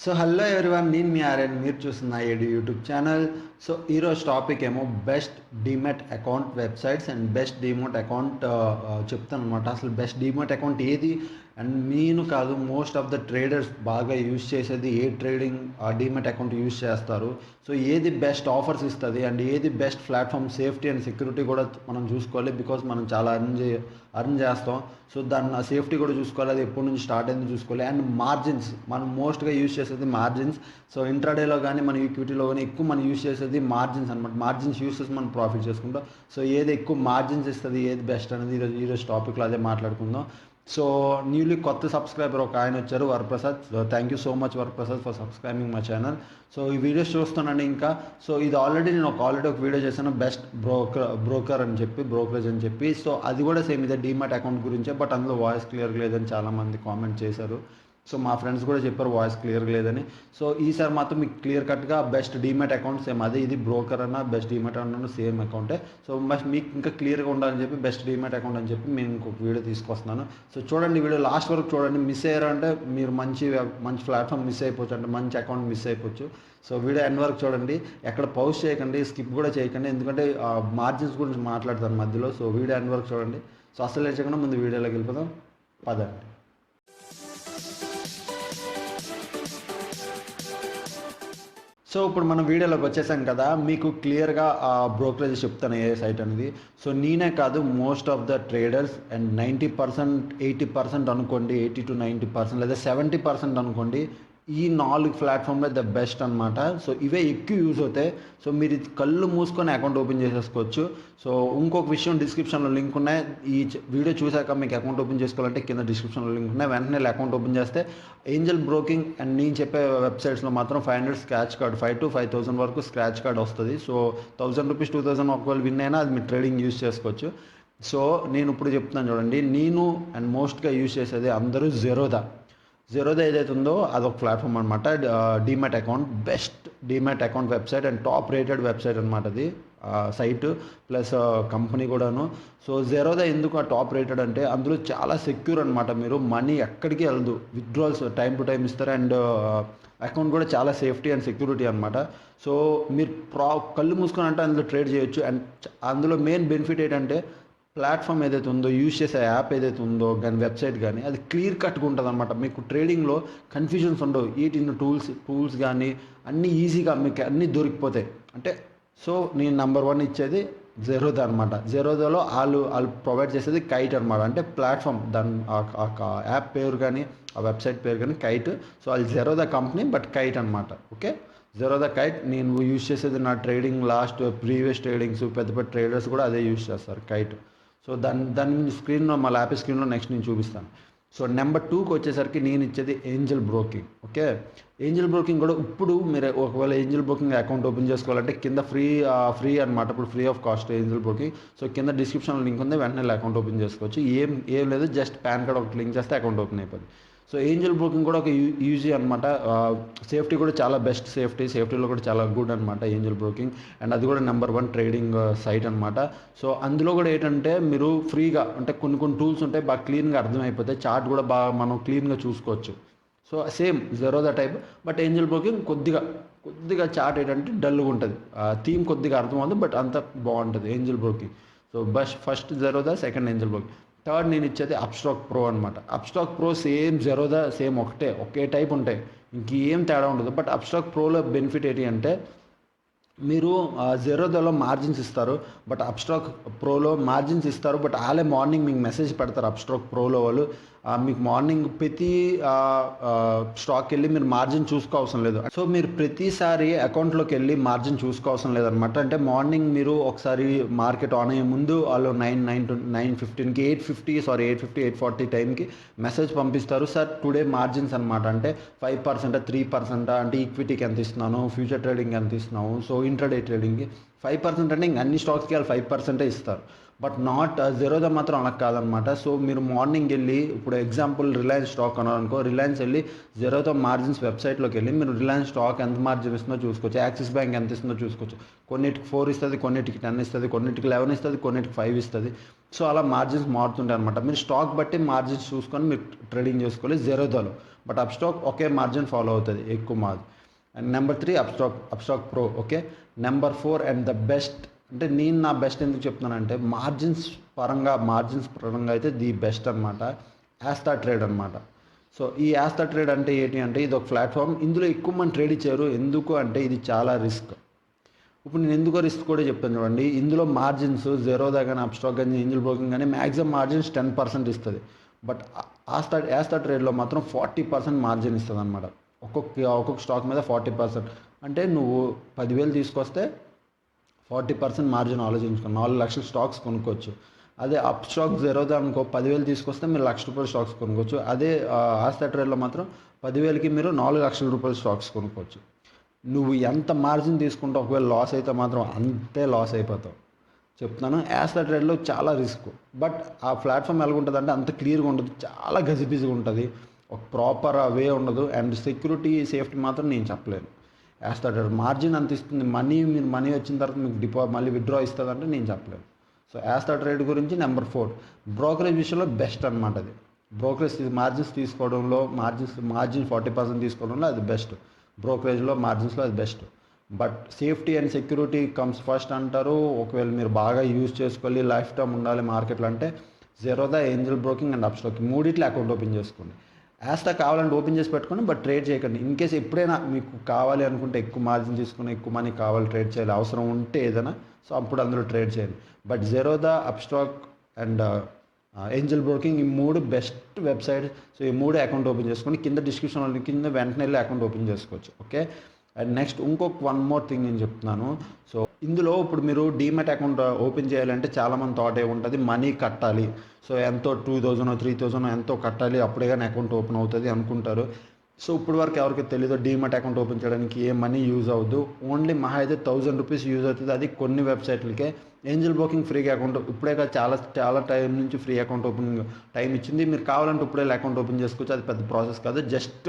So hello everyone, నేను మీ ఆర్యన్, మీరు చూస్తున్న ఏడు యూట్యూబ్ ఛానల్. సో ఈరోజు టాపిక్ ఏమో best demat account websites and best demat account చెప్తాను అనమాట. అసలు బెస్ట్ డీమెట్ అకౌంట్ ఏది అండ్ నేను కాదు, మోస్ట్ ఆఫ్ ద ట్రేడర్స్ బాగా యూజ్ చేసేది ఏ ట్రేడింగ్ డీమెట్ అకౌంట్ యూజ్ చేస్తారు. సో ఏది బెస్ట్ ఆఫర్స్ ఇస్తుంది అండ్ ఏది best platform, safety and security కూడా మనం చూసుకోవాలి. బికాస్ మనం చాలా అర్న్ చేస్తాం. సో దాన్ని సేఫ్టీ కూడా చూసుకోవాలి, అది ఎప్పటి నుంచి స్టార్ట్ అయింది చూసుకోవాలి. అండ్ మార్జిన్స్ మనం మోస్ట్గా యూజ్ చేసేది మార్జిన్స్. సో ఇంట్రాడేలో కానీ మన ఈక్విటీలో కానీ ఎక్కువ మనం యూజ్ చేసేది మార్జిన్స్ అనమాట. మార్జిన్స్ యూస్ చేసి మనం ప్రాఫిట్ చేసుకుంటాం. సో ఏది ఎక్కువ మార్జిన్స్ ఇస్తుంది, ఏది బెస్ట్ అనేది ఈరోజు టాపిక్లో అదే మాట్లాడుకుందాం. సో న్యూలీ కొత్త సబ్స్క్రైబర్ ఒక ఆయన వచ్చారు, Varaprasad. Thank you so much Varaprasad for subscribing my channel. So ఈ వీడియోస్ చూస్తున్నాను ఇంకా. సో ఇది ఆల్రెడీ నేను ఒక వీడియో చేశాను, బెస్ట్ బ్రోకర్ అని చెప్పి, బ్రోకరేజ్ అని చెప్పి. సో అది కూడా సేమ్ ఇదే డీమ్యాట్ అకౌంట్ గురించే, బట్ అందులో వాయిస్ క్లియర్గా లేదని చాలామంది కామెంట్ చేశారు. సో మా ఫ్రెండ్స్ కూడా చెప్పారు వాయిస్ క్లియర్గా లేదని. సో ఈసారి మాత్రం మీకు క్లియర్ కట్గా బెస్ట్ డీమ్యాట్ అకౌంట్ సేమ్ అదే, ఇది బ్రోకర్ అన్న బెస్ట్ డీమ్యాట్ అన్న సేమ్ అకౌంటే. సో మీకు ఇంకా క్లియర్గా ఉండాలని చెప్పి బెస్ట్ డీమ్యాట్ అకౌంట్ అని చెప్పి నేను ఇంకొక వీడియో తీసుకొస్తున్నాను. సో చూడండి, వీడియో లాస్ట్ వరకు చూడండి. మిస్ అయ్యారంటే మీరు మంచి ప్లాట్ఫామ్ మిస్ అయిపోవచ్చు, అంటే మంచి అకౌంట్ మిస్ అయిపోవచ్చు. సో వీడియో ఎండ్ వరకు చూడండి, ఎక్కడ పౌజ్ చేయకండి, స్కిప్ కూడా చేయకండి, ఎందుకంటే మార్జిన్స్ గురించి మాట్లాడతాను మధ్యలో. సో వీడియో ఎండ్ వరకు చూడండి. సో అసలు లేచకుండా ముందు వీడియోలోకి వెళ్ళిపోదాం, పదండి. సో ఇప్పుడు మనం వీడియోలోకి వచ్చేసాం కదా, మీకు క్లియర్గా బ్రోకరేజ్ చెప్తాను ఏ సైట్ అనేది. సో నేనే కాదు, most of the traders and 90%, 80% అనుకోండి, 80 to 90% లేదా 70% అనుకోండి, ఈ 4 ప్లాట్ఫామ్లో ద బెస్ట్ అనమాట. సో ఇవే ఎక్కువ యూజ్ అవుతాయి. సో మీరు కళ్ళు మూసుకొని అకౌంట్ ఓపెన్ చేసేసుకోవచ్చు. సో ఇంకొక విషయం, డిస్క్రిప్షన్లో లింక్ ఉన్నాయి. ఈ వీడియో చూసాక మీకు అకౌంట్ ఓపెన్ చేసుకోవాలంటే కింద డిస్క్రిప్షన్లో లింక్ ఉన్నాయి, వెంటనే అకౌంట్ ఓపెన్ చేస్తే ఏంజల్ బ్రోకింగ్ అండ్ నేను చెప్పే వెబ్సైట్స్లో మాత్రం 500 స్క్రాచ్ కార్డ్, 5 to 5,000 వరకు స్క్రాచ్ కార్డ్ వస్తుంది. సో 1,000 రూపీస్, 2,000 ఒకవేళ విన్ అయినా అది మీరు ట్రేడింగ్ యూజ్ చేసుకోవచ్చు. సో నేను ఇప్పుడు చెప్తున్నాను చూడండి, నేను అండ్ మోస్ట్గా యూజ్ చేసేది అందరూ జెరోదా ఏదైతే ఉందో అదొక ప్లాట్ఫామ్ అనమాట. Demat account, best demat account website and top rated website అనమాట అది, సైట్ ప్లస్ కంపెనీ కూడాను. సో జెరోదా ఎందుకు ఆ టాప్ రేటెడ్ అంటే అందులో చాలా సెక్యూర్ అనమాట. మీరు మనీ ఎక్కడికి వెళ్ళదు, విత్డ్రాల్స్ టైం టు టైం ఇస్తారు అండ్ అకౌంట్ కూడా చాలా సేఫ్టీ అండ్ సెక్యూరిటీ అనమాట. సో మీరు కళ్ళు మూసుకొని అంటే అందులో ట్రేడ్ చేయొచ్చు. అండ్ అందులో మెయిన్ బెనిఫిట్ ఏంటంటే ప్లాట్ఫామ్ ఏదైతే ఉందో, యూజ్ చేసే యాప్ ఏదైతే ఉందో కానీ వెబ్సైట్ కానీ అది క్లియర్ కట్గా ఉంటుంది అనమాట. మీకు ట్రేడింగ్లో కన్ఫ్యూజన్స్ ఉండవు. ఇన్ని టూల్స్ కానీ అన్నీ ఈజీగా మీకు అన్నీ దొరికిపోతాయి అంటే. సో నేను నెంబర్ 1 ఇచ్చేది జెరోదా అనమాట. జెరోదాలో వాళ్ళు ప్రొవైడ్ చేసేది కైట్ అనమాట, అంటే ప్లాట్ఫామ్. దాని యాప్ పేరు కానీ ఆ వెబ్సైట్ పేరు కానీ కైట్. సో అది జెరోదా కంపెనీ, బట్ కైట్ అనమాట. ఓకే, జెరోదా కైట్ నేను యూజ్ చేసేది నా ట్రేడింగ్, ప్రీవియస్ ట్రేడింగ్స్, పెద్ద పెద్ద ట్రేడర్స్ కూడా అదే యూజ్ చేస్తారు, కైట్. సో దాని స్క్రీన్లో, మా ల్యాప్ స్క్రీన్లో నెక్స్ట్ నేను చూపిస్తాను. సో నెంబర్ 2కి వచ్చేసరికి నేను ఇచ్చేది Angel broking. Okay, Angel broking కూడా ఇప్పుడు మీరు ఒకవేళ ఏంజల్ బ్రోకింగ్ అకౌంట్ ఓపెన్ చేసుకోవాలంటే కింద ఫ్రీ అనమాట. ఇప్పుడు free of cost Angel Broking. So కింద డిస్క్రిప్షన్లో లింక్ ఉంది, వెంటనే అకౌంట్ ఓపెన్ చేసుకోవచ్చు. ఏం లేదు, జస్ట్ పాన్ కార్డ్ ఒకటి లింక్ చేస్తే అకౌంట్ ఓపెన్ అయిపోతుంది. సో ఏంజల్ బ్రోకింగ్ కూడా ఒక ఈజీ అనమాట. సేఫ్టీ కూడా చాలా బెస్ట్, సేఫ్టీలో కూడా చాలా గుడ్ అనమాట ఏంజల్ బ్రోకింగ్. అండ్ అది కూడా నెంబర్ 1 ట్రేడింగ్ సైట్ అనమాట. సో అందులో కూడా ఏంటంటే మీరు ఫ్రీగా, అంటే కొన్ని టూల్స్ ఉంటాయి, బాగా క్లీన్గా అర్థమైపోతాయి. చార్ట్ కూడా బాగా మనం క్లీన్గా చూసుకోవచ్చు. So same Zerodha type, but Angel Broking కొద్దిగా చార్ట్ ఏంటంటే డల్గా ఉంటుంది, థీమ్ కొద్దిగా అర్థమవుతుంది, బట్ అంత బాగుంటుంది Angel Broking. So first Zerodha, second Angel Broking. Third నేను ఇచ్చేది అప్స్టాక్ ప్రో అనమాట. Upstox pro same Zerodha, same ఒకే టైప్ ఉంటాయి, ఇంకేం తేడా ఉండదు. బట్ అప్స్టాక్ ప్రోలో బెనిఫిట్ ఏంటి అంటే మీరు జెరోదాలో మార్జిన్స్ ఇస్తారు, బట్ అప్స్టాక్ ప్రోలో మార్జిన్స్ ఇస్తారు, బట్ వాళ్ళే మార్నింగ్ మీకు మెసేజ్ పెడతారు. అప్స్టాక్ ప్రోలో వాళ్ళు మీకు మార్నింగ్ ప్రతి స్టాక్కి వెళ్ళి మీరు మార్జిన్ చూసుకోవాల్సిన లేదు. సో మీరు ప్రతిసారి అకౌంట్లోకి వెళ్ళి మార్జిన్ చూసుకోవాల్సిన లేదనమాట. అంటే మార్నింగ్ మీరు ఒకసారి మార్కెట్ ఆన్ అయ్యే ముందు వాళ్ళు 9:15కి 8:40 టైంకి మెసేజ్ పంపిస్తారు, సార్ టుడే మార్జిన్స్ అనమాట. అంటే 5%, 3%, అంటే ఈక్విటీకి ఎంత ఇస్తున్నాను, ఫ్యూచర్ ట్రేడింగ్ ఎంత ఇస్తున్నాము, సో ఇంట్రాడే ట్రేడింగ్కి 5% అంటే ఇంక అన్ని స్టాక్స్కి వాళ్ళు 5% ఇస్తారు. బట్ నాట్ జెరోదా మాత్రం అలా కాదనమాట. సో మీరు మార్నింగ్ వెళ్ళి ఇప్పుడు ఎగ్జాంపుల్ రిలయన్స్ స్టాక్ అన్నారనుకో, రిలయన్స్ వెళ్ళి జెరోదా మార్జిన్స్ వెబ్సైట్లోకి వెళ్ళి మీరు రిలయన్స్ స్టాక్ ఎంత మార్జిన్ ఇస్తుందో చూసుకోవచ్చు, యాక్సిస్ బ్యాంక్ ఎంత ఇస్తుందో చూసుకోవచ్చు. కొన్నిటికి 4 ఇస్తుంది, కొన్నిటికి 10 ఇస్తుంది, కొన్నిటికి 11 ఇస్తుంది, కొన్నిటికి 5 ఇస్తుంది. సో అలా మార్జిన్స్ మారుతుంటాయి అనమాట. మీరు స్టాక్ బట్టి మార్జిన్స్ చూసుకొని మీరు ట్రేడింగ్ చేసుకోవాలి జెరోదాలో. బట్ అప్ స్టాక్ ఒకే మార్జిన్ ఫాలో అవుతుంది, ఎక్కువ margin. And number 3 Upstox pro. Okay, number 4 and the best, అంటే నేను నా బెస్ట్ ఎందుకు చెప్తున్నానంటే మార్జిన్స్ పరంగా అయితే ది బెస్ట్ అనమాట, యాస్తా ట్రేడ్ అనమాట. సో ఈ యాస్తా ట్రేడ్ అంటే ఏంటి అంటే ఇది ఒక ప్లాట్ఫామ్. ఇందులో ఎక్కువ మంది ట్రేడ్ ఇచ్చారు. ఎందుకు అంటే ఇది చాలా రిస్క్. ఇప్పుడు నేను ఎందుకో రిస్క్ కూడా చెప్తాను చూడండి. ఇందులో మార్జిన్స్ జెరోదా కానీ అప్స్టాక్ కానీ ఏంజల్ బ్రోకింగ్ కానీ మ్యాక్సిమం మార్జిన్స్ 10% ఇస్తుంది. బట్ యాస్తా ట్రేడ్లో మాత్రం 40% మార్జిన్ ఇస్తుంది అనమాట. ఒక్కొక్క స్టాక్ మీద 40%. అంటే నువ్వు 10,000 తీసుకొస్తే 40% మార్జిన్ ఆలోచించుకో, 4 లక్షల స్టాక్స్ కొనుక్కోవచ్చు. అదే అప్ స్టాక్ జెరోదా అనుకో 10,000 తీసుకొస్తే మీరు ₹1,00,000 స్టాక్స్ కొనుక్కోవచ్చు. అదే ఆస్తా ట్రేడ్లో మాత్రం 10,000కి మీరు ₹4,00,000 స్టాక్స్ కొనుక్కోవచ్చు. నువ్వు ఎంత మార్జిన్ తీసుకుంటావు, ఒకవేళ లాస్ అయితే మాత్రం అంతే లాస్ అయిపోతావు చెప్తున్నాను. యాస్తా ట్రేడ్లో చాలా రిస్క్. బట్ ఆ ప్లాట్ఫామ్ ఎలాగుంటుంది అంటే అంత క్లియర్గా ఉండదు, చాలా గజిబిజిగా ఉంటుంది, ఒక ప్రాపర్ వే ఉండదు. అండ్ సెక్యూరిటీ సేఫ్టీ మాత్రం నేను చెప్పలేను. యాస్తా ట్రేడ్ మార్జిన్ అంత ఇస్తుంది, మీరు మనీ వచ్చిన తర్వాత మీకు మళ్ళీ విత్డ్రా ఇస్తుంది అంటే నేను చెప్పలేను. సో యాస్తా ట్రేడ్ గురించి నెంబర్ 4. బ్రోకరేజ్ విషయంలో బెస్ట్ అనమాట. అది బ్రోకరేజ్ మార్జిన్స్ తీసుకోవడంలో మార్జిన్ 40% తీసుకోవడంలో అది బెస్ట్. బ్రోకరేజ్లో మార్జిన్స్లో అది best. But safety and security comes first అంటారు. ఒకవేళ మీరు బాగా యూజ్ చేసుకోవాలి, లైఫ్ టైం ఉండాలి మార్కెట్లో అంటే Zerodha, Angel broking and Upstox మూడిట్లో అకౌంట్ ఓపెన్ చేసుకోండి. యాస్తా కావాలంటే ఓపెన్ చేసి పెట్టుకొని, బట్ ట్రేడ్ చేయకండి. ఇన్ కేస్ ఎప్పుడైనా మీకు కావాలి అనుకుంటే ఎక్కువ మార్జిన్ తీసుకుని ఎక్కువ మనీ కావాలి, ట్రేడ్ చేయాలి అవసరం ఉంటే ఏదైనా, సో అప్పుడు అందులో ట్రేడ్ చేయండి. But Zerodha, Upstox and Angel broking ఈ 3 బెస్ట్ వెబ్సైట్. సో ఈ 3 అకౌంట్ ఓపెన్ చేసుకొని కింద డిస్క్రిప్షన్లో కింద వెంటనే వెళ్ళి అకౌంట్ ఓపెన్ చేసుకోవచ్చు. ఓకే, అండ్ నెక్స్ట్ ఇంకొక 1 మోర్ థింగ్ నేను చెప్తున్నాను. సో ఇందులో ఇప్పుడు మీరు డీమ్యాట్ అకౌంట్ ఓపెన్ చేయాలంటే చాలామంది థాట్ ఉంటుంది మనీ కట్టాలి. సో ఎంతో 2,000 3,000 ఎంతో కట్టాలి అప్పుడే కానీ అకౌంట్ ఓపెన్ అవుతుంది అనుకుంటారు. సో ఇప్పుడు వరకు ఎవరికి తెలీదు డీమ్యాట్ అకౌంట్ ఓపెన్ చేయడానికి ఏ మనీ యూజ్ అవ్వదు. ఓన్లీ మహా అయితే ₹1,000 యూజ్ అవుతుంది. అది కొన్ని వెబ్సైట్లకే. ఏంజల్ బ్రోకింగ్ ఫ్రీగా అకౌంట్ ఇప్పుడే చాలా టైం నుంచి ఫ్రీ అకౌంట్ ఓపెన్ టైం ఇచ్చింది. మీరు కావాలంటే ఇప్పుడే అకౌంట్ ఓపెన్ చేసుకోవచ్చు. అది పెద్ద ప్రాసెస్ కాదు. జస్ట్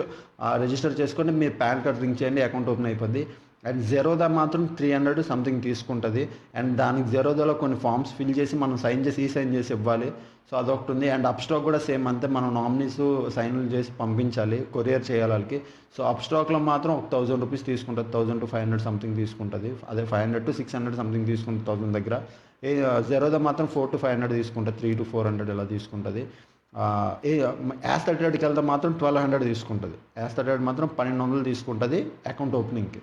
రిజిస్టర్ చేసుకొని మీరు పాన్ కార్డ్ లింక్ చేయండి, అకౌంట్ ఓపెన్ అయిపోద్ది. అండ్ జెరోదా మాత్రం 300 సంథింగ్ తీసుకుంటుంది. అండ్ దానికి జెరోదాలో కొన్ని ఫామ్స్ ఫిల్ చేసి మనం సైన్ చేసి ఇవ్వాలి. సో అదొకటి ఉంది. అండ్ అప్స్టాక్ కూడా సేమ్ అంతే, మనం నామినీస్ సైన్లు చేసి పంపించాలి, కొరియర్ చేయాలి వాళ్ళకి. సో అప్స్టాక్లో మాత్రం ₹1,000 తీసుకుంటుంది, 1,000 to 500 సంథింగ్ తీసుకుంటుంది. అదే 500 to 600 సంథింగ్ తీసుకుంటుంది 1,000 దగ్గర. జెరోదా మాత్రం 400 to 500 తీసుకుంటుంది, 300 to 400 ఇలా తీసుకుంటుంది. యాస్తా ట్రేడ్కి వెళ్తే మాత్రం 1,200 తీసుకుంటుంది. యాస్తా ట్రేడ్ మాత్రం 1,200 తీసుకుంటుంది అకౌంట్ ఓపెనింగ్కి.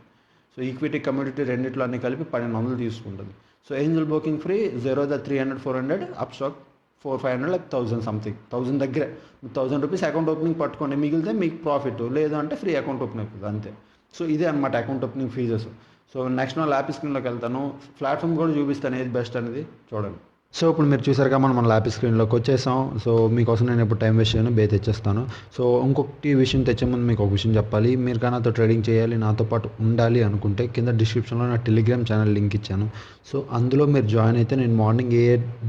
సో ఈక్విటీ కమ్యూనిటీ రెండిట్లో అన్ని కలిపి 1,200 తీసుకుంటుంది. So Angel broking free, Zerodha 300 400, Upstox 400 500 like 1,000 something, 1,000 దగ్గరే. ₹1,000 అకౌంట్ ఓపెనింగ్ పట్టుకోండి, మిగిలితే మీకు ప్రాఫిట్, లేదు అంటే ఫ్రీ అకౌంట్ ఓపెన్ అయిపోతుంది అంతే. సో ఇదే అనమాట account opening fees. So next నా ల్యాపీ స్క్రీన్లోకి వెళ్తాను, ప్లాట్ఫామ్ కూడా చూపిస్తాను ఏది బెస్ట్ అనేది చూడండి. సో ఇప్పుడు మీరు చూసారుగా మన ల్యాపీ స్క్రీన్లోకి వచ్చేసాం. సో మీకోసం నేను ఎప్పుడు టైం వేస్ట్ చేయను, తెచ్చేస్తాను. సో ఇంకొకటి విషయం తెచ్చే ముందు మీకు ఒక విషయం చెప్పాలి. మీరు కానీ నాతో ట్రేడింగ్ చేయాలి, నాతో పాటు ఉండాలి అనుకుంటే కింద డిస్క్రిప్షన్లో నా టెలిగ్రామ్ ఛానల్ లింక్ ఇచ్చాను. సో అందులో మీరు జాయిన్ అయితే నేను మార్నింగ్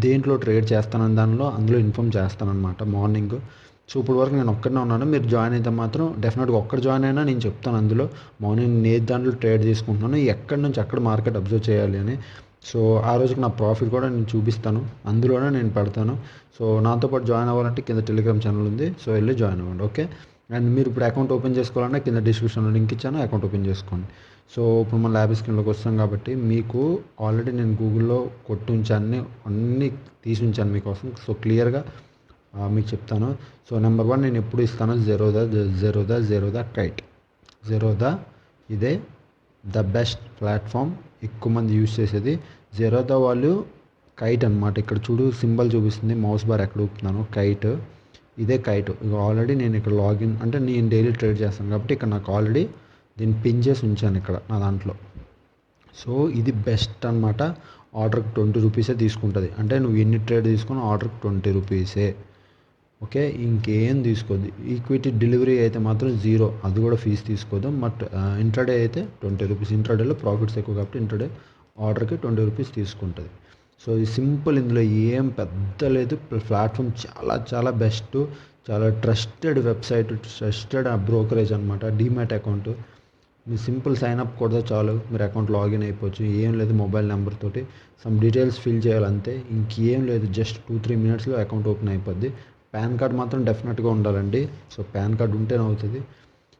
దేంట్లో ట్రేడ్ చేస్తానని అందులో ఇన్ఫామ్ చేస్తానన్నమాట మార్నింగ్. సో ఇప్పుడు వరకు నేను ఒక్కడనే ఉన్నాను. మీరు జాయిన్ అయితే మాత్రం డెఫినెట్గా ఒక్కడ జాయిన్ అయినా నేను చెప్తాను అందులో మార్నింగ్ నేను దాంట్లో ట్రేడ్ తీసుకుంటున్నాను, ఎక్కడి నుంచి అక్కడ మార్కెట్ అబ్జర్వ్ చేయాలి అని. సో ఆ రోజుకి నా ప్రాఫిట్ కూడా నేను చూపిస్తాను, అందులోనే నేను పెడతాను. సో నాతో పాటు జాయిన్ అవ్వాలంటే కింద టెలిగ్రామ్ ఛానల్ ఉంది, సో వెళ్ళి జాయిన్ అవ్వండి. ఓకే, అండ్ మీరు ఇప్పుడు అకౌంట్ ఓపెన్ చేసుకోవాలంటే కింద డిస్క్రిప్షన్లో లింక్ ఇచ్చాను, అకౌంట్ ఓపెన్ చేసుకోండి. సో ఇప్పుడు మన ల్యాబ్ స్క్రీన్లోకి వస్తాం కాబట్టి మీకు ఆల్రెడీ నేను గూగుల్లో కొట్టుంచాను, అన్నీ తీసి ఉంచాను మీకోసం. సో క్లియర్గా మీకు చెప్తాను. సో నెంబర్ 1 నేను ఎప్పుడు ఇస్తాను, జెరోదా కైట్. జెరోదా ఇదే ద బెస్ట్ ప్లాట్ఫామ్, ఎక్కువ మంది యూజ్ చేసేది. జెరోదా వాళ్ళు కైట్ అనమాట. ఇక్కడ చూడు సింబల్ చూపిస్తుంది, మౌస్ బార్ ఎక్కడ ఊపుతున్నాను, కైట్. ఇదే కైట్. ఇక ఆల్రెడీ నేను ఇక్కడ లాగిన్ అంటే నేను డైలీ ట్రేడ్ చేస్తాను కాబట్టి ఇక్కడ నాకు ఆల్రెడీ దీన్ని పిన్ చేసి ఉంచాను ఇక్కడ నా దాంట్లో. సో ఇది బెస్ట్ అనమాట. ఆర్డర్కి ₹20 తీసుకుంటుంది. అంటే నువ్వు ఎన్ని ట్రేడ్ తీసుకుని ఆర్డర్కి ₹20. ఓకే, ఇంకేం తీసుకోద్దు. ఈక్విటీ డెలివరీ అయితే మాత్రం 0, అది కూడా ఫీజు తీసుకోదు. బట్ ఇంట్రాడే అయితే ₹20. ఇంట్రాడేలో ప్రాఫిట్స్ ఎక్కువ కాబట్టి ఇంట్రాడే ఆర్డర్కి ₹20 తీసుకుంటుంది. సో ఈ సింపుల్, ఇందులో ఏం పెద్ద లేదు. ప్లాట్ఫామ్ చాలా చాలా బెస్ట్, చాలా ట్రస్టెడ్ వెబ్సైట్, ట్రస్టెడ్ బ్రోకరేజ్ అనమాట. డీమ్యాట్ అకౌంట్ మీ సింపుల్ సైన్ అప్ కొడితే చాలు, మీరు అకౌంట్ లాగిన్ అయిపోవచ్చు. ఏం లేదు, మొబైల్ నెంబర్ తోటి సమ్ డీటెయిల్స్ ఫిల్ చేయాలంతే, ఇంకేం లేదు. జస్ట్ 2-3 మినిట్స్లో అకౌంట్ ఓపెన్ అయిపోద్ది. పాన్ కార్డ్ మాత్రం డెఫినెట్గా ఉండాలండి. సో పాన్ కార్డ్ ఉంటేనే అవుతుంది.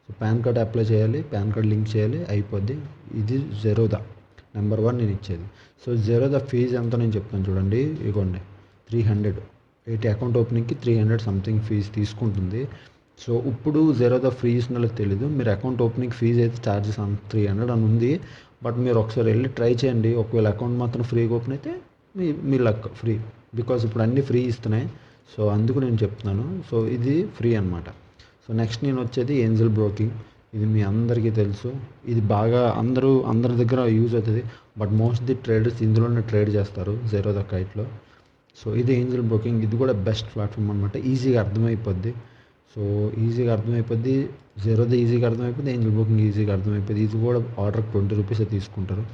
సో పాన్ కార్డ్ అప్లై చేయాలి, పాన్ కార్డ్ లింక్ చేయాలి, అయిపోద్ది. ఇది జెరోదా నెంబర్ 1 నేను ఇచ్చేది. సో జెరోదా ఫీజు ఎంత నేను చెప్తాను చూడండి, ఇగోండి 300. అకౌంట్ ఓపెనింగ్కి 300 సంథింగ్ ఫీజు తీసుకుంటుంది. సో ఇప్పుడు జెరోదా ఫ్రీ ఇస్తున్నో తెలీదు. మీరు అకౌంట్ ఓపెనింగ్ ఫీజు అయితే ఛార్జెస్ 300 అని ఉంది. బట్ మీరు ఒకసారి వెళ్ళి ట్రై చేయండి. ఒకవేళ అకౌంట్ మాత్రం ఫ్రీగా ఓపెన్ అయితే మీ లక్ ఫ్రీ, బికాజ్ ఇప్పుడు అన్నీ ఫ్రీ ఇస్తున్నాయి. సో అందుకు నేను చెప్తున్నాను. సో ఇది ఫ్రీ అనమాట. సో నెక్స్ట్ నేను వచ్చేది ఏంజల్ బ్రోకింగ్. ఇది మీ అందరికీ తెలుసు, ఇది బాగా అందరి దగ్గర యూజ్ అవుతుంది. బట్ మోస్ట్లీ ట్రేడర్స్ ఇందులోనే ట్రేడ్ చేస్తారు, జెరోదా కైట్లో. సో ఇది ఏంజల్ బ్రోకింగ్, ఇది కూడా బెస్ట్ ప్లాట్ఫామ్ అనమాట. ఈజీగా అర్థమైపోద్ది. సో ఈజీగా అర్థమైపోద్ది, జెరోదా ఈజీగా అర్థమైపోద్ది, ఏంజల్ బ్రోకింగ్ ఈజీగా అర్థమైపోద్ది. ఇది కూడా ఆర్డర్ 20 రూపీసే తీసుకుంటారు.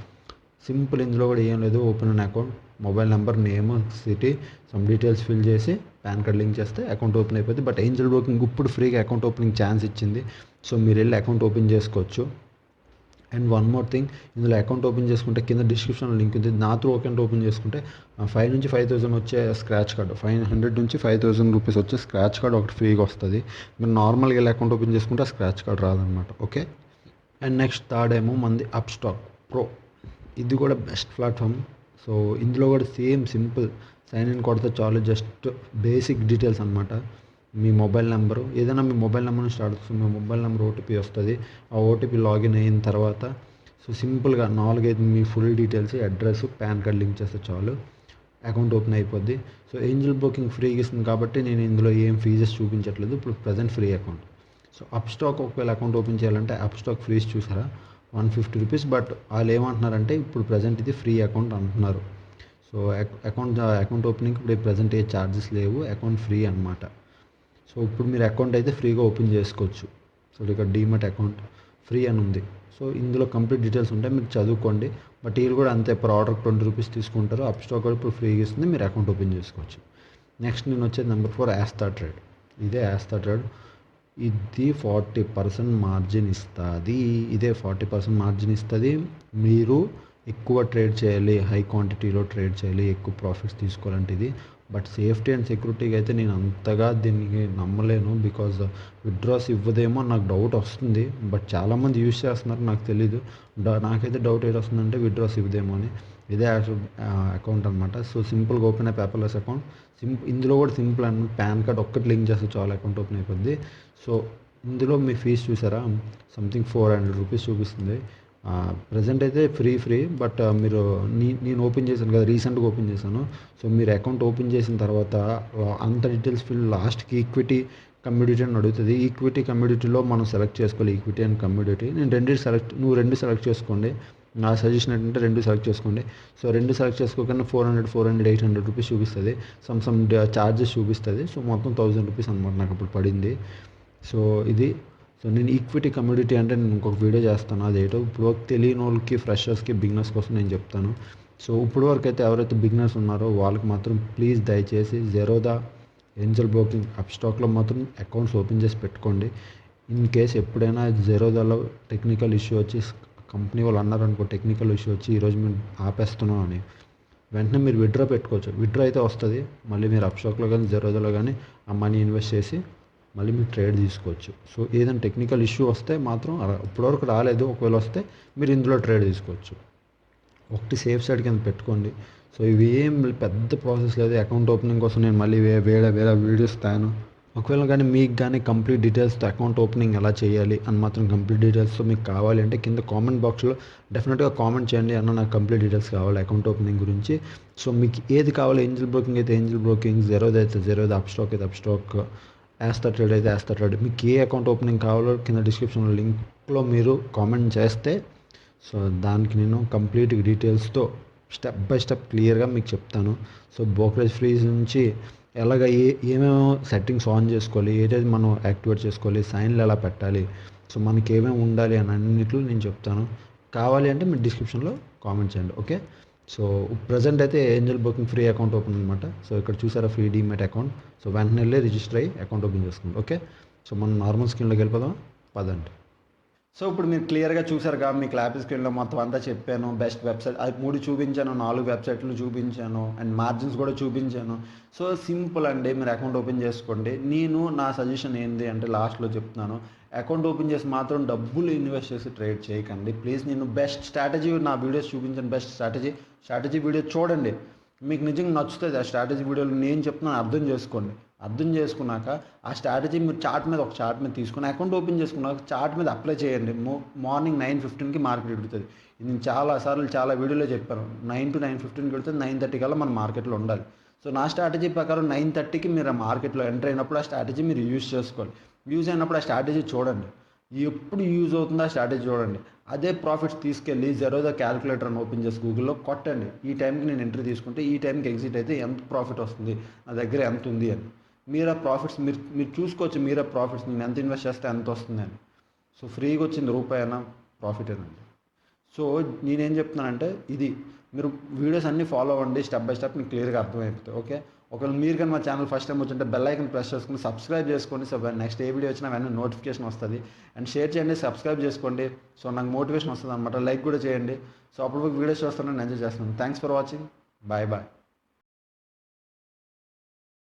సింపుల్, ఇందులో కూడా ఏం లేదు. Open an account, mobile number, name, city, some details fill చేసి పాన్ కార్డ్ లింక్ చేస్తే అకౌంట్ ఓపెన్ అయిపోద్ది. బట్ ఏంజల్ బ్రోకింగ్ ఇప్పుడు ఫ్రీగా అకౌంట్ ఓపెనింగ్ ఛాన్స్ ఇచ్చింది. సో మీరు వెళ్ళి అకౌంట్ ఓపెన్ చేసుకోవచ్చు. అండ్ వన్ మోర్ థింగ్, ఇందులో అకౌంట్ ఓపెన్ చేసుకుంటే కింద డిస్క్రిప్షన్లో లింక్ ఉంది. నా త్రూ అకౌంట్ ఓపెన్ చేసుకుంటే 5 నుంచి 5,000 వచ్చే స్క్రాచ్ కార్డు, 500 నుంచి 5,000 రూపీస్ వచ్చే స్క్రాచ్ కార్డు ఒకటి ఫ్రీగా వస్తుంది. మీరు నార్మల్గా వెళ్ళి అకౌంట్ ఓపెన్ చేసుకుంటే ఆ స్క్రాచ్ కార్డు రాదనమాట. ఓకే. అండ్ నెక్స్ట్ థర్డ్ ఏమో మంది అప్స్టాక్ ప్రో. ఇది కూడా బెస్ట్ ప్లాట్ఫామ్. సో ఇందులో కూడా సేమ్ సింపుల్, సైన్ ఇన్ కొడితే చాలు, జస్ట్ బేసిక్ డీటెయిల్స్ అనమాట. మీ మొబైల్ నెంబరు, ఏదైనా మీ మొబైల్ నెంబర్ని స్టార్ట్ అవుతుంది, మీ మొబైల్ నెంబర్ ఓటీపీ వస్తుంది. ఆ ఓటీపీ లాగిన్ అయిన తర్వాత సో సింపుల్గా 4-5 మీ full details, address, PAN card link చేస్తే చాలు, అకౌంట్ ఓపెన్ అయిపోద్ది. సో ఏంజల్ బ్రోకింగ్ ఫ్రీగా ఇస్తుంది కాబట్టి నేను ఇందులో ఏం ఫీజెస్ చూపించట్లేదు. ఇప్పుడు present free account. So Upstox ఒకవేళ అకౌంట్ ఓపెన్ చేయాలంటే అప్స్టాక్ ఫీజ్ చూసారా, 150 రూపీస్. బట్ వాళ్ళు ఏమంటున్నారంటే ఇప్పుడు ప్రజెంట్ ఇది ఫ్రీ అకౌంట్ అంటున్నారు. సో అకౌంట్ ఓపెనింగ్ ఇప్పుడు ప్రజెంట్ ఏ ఛార్జెస్ లేవు, అకౌంట్ ఫ్రీ అనమాట. సో ఇప్పుడు మీరు అకౌంట్ అయితే ఫ్రీగా ఓపెన్ చేసుకోవచ్చు. సో ఇక్కడ డీమట్ అకౌంట్ ఫ్రీ అని ఉంది. సో ఇందులో కంప్లీట్ డీటెయిల్స్ ఉంటాయి, మీరు చదువుకోండి. బట్ వీళ్ళు కూడా అంతే, పర్ ఆర్డర్ 20 రూపీస్ తీసుకుంటారు. అప్స్టాక్ కూడా ఇప్పుడు ఫ్రీగా ఇస్తుంది, మీరు అకౌంట్ ఓపెన్ చేసుకోవచ్చు. నెక్స్ట్ నేను వచ్చేది నెంబర్ 4 ఆస్తా ట్రేడ్. ఇదే ఆస్తా ట్రేడ్. ఇది 40% మార్జిన్ ఇస్తుంది. ఇదే 40% మార్జిన్ ఇస్తుంది. మీరు ఎక్కువ ట్రేడ్ చేయాలి, హై క్వాంటిటీలో ట్రేడ్ చేయాలి, ఎక్కువ ప్రాఫిట్స్ తీసుకోవాలంటే ఇది. బట్ సేఫ్టీ అండ్ సెక్యూరిటీకి అయితే నేను అంతగా దీనికి నమ్మలేను, బికాజ్ విత్డ్రాస్ ఇవ్వదేమో నాకు డౌట్ వస్తుంది. బట్ చాలామంది యూజ్ చేస్తున్నారు, నాకు తెలీదు. నాకైతే డౌట్ ఏది వస్తుందంటే విత్డ్రాస్ ఇవ్వదేమో అని. ఇదే అకౌంట్ అనమాట. సో సింపుల్గా ఓపెన్ అయ్యే పేపర్లెస్ అకౌంట్. ఇందులో కూడా సింపుల్ అండ్ పాన్ కార్డ్ ఒక్కటి లింక్ చేస్తే చాలా అకౌంట్ ఓపెన్ అయిపోద్ది. సో ఇందులో మీ ఫీజు చూసారా, సంథింగ్ 400 రూపీస్ చూపిస్తుంది. ప్రజెంట్ అయితే ఫ్రీ. బట్ మీరు నేను ఓపెన్ చేశాను కదా, రీసెంట్గా ఓపెన్ చేశాను. సో మీరు అకౌంట్ ఓపెన్ చేసిన తర్వాత అంత డీటెయిల్స్ లాస్ట్కి ఈక్విటీ కమ్యూడిటీ అని అడుగుతుంది. ఈక్విటీ కమ్యూడిటీలో మనం సెలెక్ట్ చేసుకోవాలి, ఈక్విటీ అండ్ కమ్యూడిటీ. నువ్వు రెండు సెలెక్ట్ చేసుకోండి. నా సజెషన్ ఏంటంటే 2 సెలెక్ట్ చేసుకోండి. సో 2 సెలెక్ట్ చేసుకోకుండా 400, 800 రూపీస్ చూపిస్తుంది. సమ్ ఛార్జెస్ చూపిస్తుంది. సో మొత్తం 1000 రూపీస్ అనమాట నాకు ఇప్పుడు పడింది. సో ఇది. సో నేను ఈక్విటీ కమ్యూడిటీ అంటే నేను ఇంకొక వీడియో చేస్తాను, అదేటో ఇప్పుడు తెలియని వాళ్ళకి, ఫ్రెషర్స్కి, బిగినర్స్ కోసం నేను చెప్తాను. సో ఇప్పుడు వరకు అయితే ఎవరైతే బిగినర్స్ ఉన్నారో వాళ్ళకి మాత్రం ప్లీజ్ దయచేసి జెరోదా, ఏంజల్ బ్రోకింగ్, అప్స్టాక్లో మాత్రం అకౌంట్స్ ఓపెన్ చేసి పెట్టుకోండి. ఇన్ కేస్ ఎప్పుడైనా జెరోదాలో టెక్నికల్ ఇష్యూ వచ్చి కంపెనీ వాళ్ళు అన్నారనుకో, టెక్నికల్ ఇష్యూ వచ్చి ఈరోజు మేము ఆపేస్తున్నాం అని, వెంటనే మీరు విత్డ్రా పెట్టుకోవచ్చు. విత్డ్రా అయితే వస్తుంది, మళ్ళీ మీరు అప్స్టాక్లో కానీ జెరోదాలో కానీ ఆ మనీ ఇన్వెస్ట్ చేసి మళ్ళీ మీరు ట్రేడ్ తీసుకోవచ్చు. సో ఏదైనా టెక్నికల్ ఇష్యూ వస్తే మాత్రం, ఇప్పటివరకు రాలేదు, ఒకవేళ వస్తే మీరు ఇందులో ట్రేడ్ తీసుకోవచ్చు. ఒకటి సేఫ్ సైడ్ కింద పెట్టుకోండి. సో ఇవి ఏం పెద్ద ప్రాసెస్ లేదు. అకౌంట్ ఓపెనింగ్ కోసం నేను మళ్ళీ వేరే వీడియోస్ ఇస్తాను. ఒకవేళ కానీ మీకు కానీ కంప్లీట్ డీటెయిల్స్తో అకౌంట్ ఓపెనింగ్ ఎలా చేయాలి అని మాత్రం కంప్లీట్ డీటెయిల్స్తో మీకు కావాలి అంటే కింద కామెంట్ బాక్స్లో డెఫినెట్గా కామెంట్ చేయండి, అన్న నాకు కంప్లీట్ డీటెయిల్స్ కావాలి అకౌంట్ ఓపెనింగ్ గురించి. సో మీకు ఏది కావాలి, ఏంజల్ బ్రోకింగ్ అయితే ఏంజల్ బ్రోకింగ్, జెరోదా అయితే జెరోదా, అప్స్టాక్ అయితే అప్స్టాక్, ఆస్తా ట్రేడ్ అయితే ఆస్తా ట్రేడ్, మీకు ఏ అకౌంట్ ఓపెనింగ్ కావాలో కింద డిస్క్రిప్షన్లో లింక్లో మీరు కామెంట్ చేస్తే సో దానికి నేను కంప్లీట్ డీటెయిల్స్తో స్టెప్ బై స్టెప్ క్లియర్గా మీకు చెప్తాను. సో బ్రోకరేజ్ ఫీజ్ నుంచి ఎలాగ ఏమేమో సెట్టింగ్స్ ఆన్ చేసుకోవాలి, ఏదైతే మనం యాక్టివేట్ చేసుకోవాలి, సైన్లు ఎలా పెట్టాలి, సో మనకి ఏమేమి ఉండాలి అని అన్నిట్లో నేను చెప్తాను. కావాలి అంటే మీరు డిస్క్రిప్షన్లో కామెంట్ చేయండి. ఓకే. సో ప్రజెంట్ అయితే Angel broking free account open అనమాట. సో ఇక్కడ చూసారా ఫ్రీ డీమెట్ అకౌంట్. సో వెంటనే వెళ్ళి రిజిస్టర్ అయ్యి అకౌంట్ ఓపెన్ చేసుకోండి. ఓకే, సో మనం నార్మల్ స్క్రీన్లోకి వెళ్ళిపోదాం పదండి. సో ఇప్పుడు మీరు క్లియర్గా చూసారుగా, మీకు ల్యాప్ స్క్రీన్లో మొత్తం అంతా చెప్పాను. బెస్ట్ వెబ్సైట్ అది 3 చూపించాను, 4 వెబ్సైట్లు చూపించాను, అండ్ మార్జిన్స్ కూడా చూపించాను. సో సింపుల్ అండి, మీరు అకౌంట్ ఓపెన్ చేసుకోండి. నేను నా సజెషన్ ఏంటి అంటే లాస్ట్లో చెప్తున్నాను, అకౌంట్ ఓపెన్ చేసి మాత్రం డబ్బులు ఇన్వెస్ట్ చేసి ట్రేడ్ చేయకండి ప్లీజ్. నేను బెస్ట్ స్ట్రాటజీ నా వీడియోస్ చూపించాను, బెస్ట్ స్ట్రాటజీ వీడియో చూడండి. మీకు నిజంగా నచ్చుతుంది ఆ స్ట్రాటజీ వీడియోలు నేను చెప్తున్నాను, అర్థం చేసుకోండి. అర్థం చేసుకున్నాక ఆ స్ట్రాటజీ మీరు ఒక చార్ట్ మీద తీసుకుని అకౌంట్ ఓపెన్ చేసుకున్నాక చార్ట్ మీద అప్లై చేయండి. మార్నింగ్ 9:15కి మార్కెట్ ఎడుతుంది. ఇది నేను చాలా వీడియోలో చెప్పాను. 9 to 9:15కి వెళ్తుంది, 9:30 కల్లా మన మార్కెట్లో ఉండాలి. సో నా స్ట్రాటజీ ప్రకారం 9:30కి మీరు ఆ మార్కెట్లో ఎంటర్ అయినప్పుడు ఆ స్ట్రాటజీ మీరు యూజ్ చేసుకోవాలి. యూజ్ అయినప్పుడు ఆ స్ట్రాటజీ చూడండి, ఎప్పుడు యూజ్ అవుతుందో ఆ స్ట్రాటజీ చూడండి. అదే ప్రాఫిట్స్ తీసుకెళ్ళి జెరోదా క్యాలిక్యులేటర్ని ఓపెన్ చేసి గూగుల్లో కొట్టండి, ఈ టైంకి నేను ఎంట్రీ తీసుకుంటే ఈ టైంకి ఎగ్జిట్ అయితే ఎంత ప్రాఫిట్ వస్తుంది, నా దగ్గర ఎంత ఉంది అని. మీరు ఆ ప్రాఫిట్స్ మీరు చూసుకోవచ్చు, మీరే ప్రాఫిట్స్ నేను ఎంత ఇన్వెస్ట్ చేస్తే ఎంత వస్తుంది అని. సో ఫ్రీగా వచ్చింది రూపాయి అయినా ప్రాఫిటేనండి. సో నేనేం చెప్తున్నానంటే ఇది, మీరు వీడియోస్ అన్నీ ఫాలో అవ్వండి, స్టెప్ బై స్టెప్ మీకు క్లియర్గా అర్థమైపోతుంది. ఓకే, ఒకవేళ మీరు కానీ మా ఛానల్ ఫస్ట్ టైం వచ్చింటే బెల్ ఐకన్ ప్రెస్ చేసుకుని సబ్స్క్రైబ్ చేసుకోండి. సో నెక్స్ట్ ఏ వీడియో వచ్చినా వెంటనే నోటిఫికేషన్ వస్తుంది. అండ్ షేర్ చేయండి, సబ్స్క్రైబ్ చేసుకోండి. సో నాకు మోటివేషన్ వస్తుంది అనమాట. లైక్ కూడా చేయండి. సో అప్పుడు వీడియోస్ చూస్తాను, నేను ఎంజాయ్ చేస్తున్నాను. Thanks for watching. Bye bye.